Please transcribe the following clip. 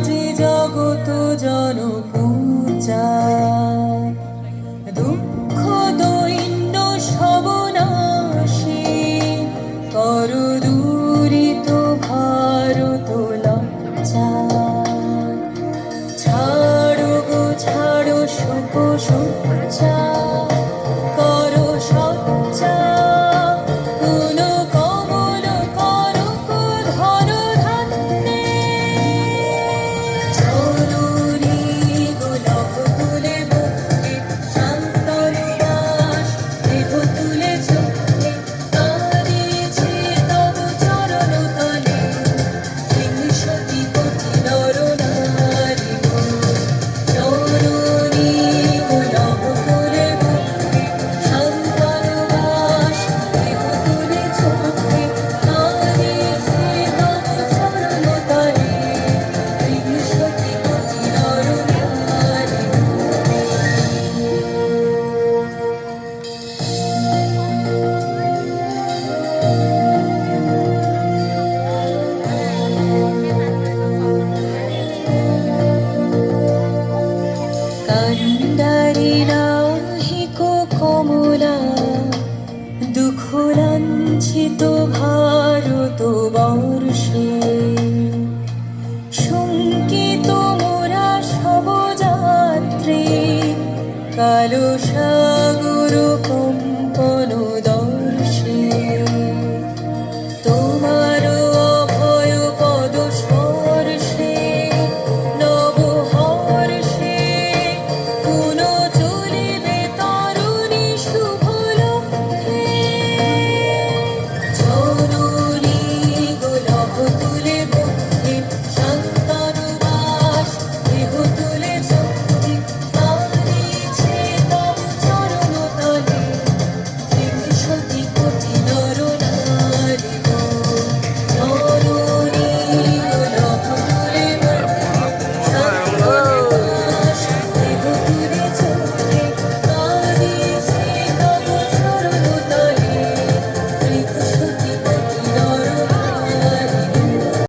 যে জগত জনপূজা দুঃখ দৈন্য সবনাশী কর দূরিত ভারত লজ্জা ছাড়ো গো ছাড়ো শোক সজ্জা করো সজ্জা কোন কমল করক ধন ধান্যে জননী গোলক তুলে মুখে শান্তনু দাস দেহ তুলে চোখে কাঁদিছে তব চরণ তলে বিংশতি কোটি নর নারী জননী গোলক তুলে মুখে শান্তনু দাস দেহ তুলে চোখে কাঁদিছে তব চরণ তলে বিংশতি কোটি নর নারী কান্ডারি নাহিক কমলা দুঃখ লাঞ্ছিত ভারত বর্ষে শঙ্কিত মোরা সব যাত্রী কালো সাগর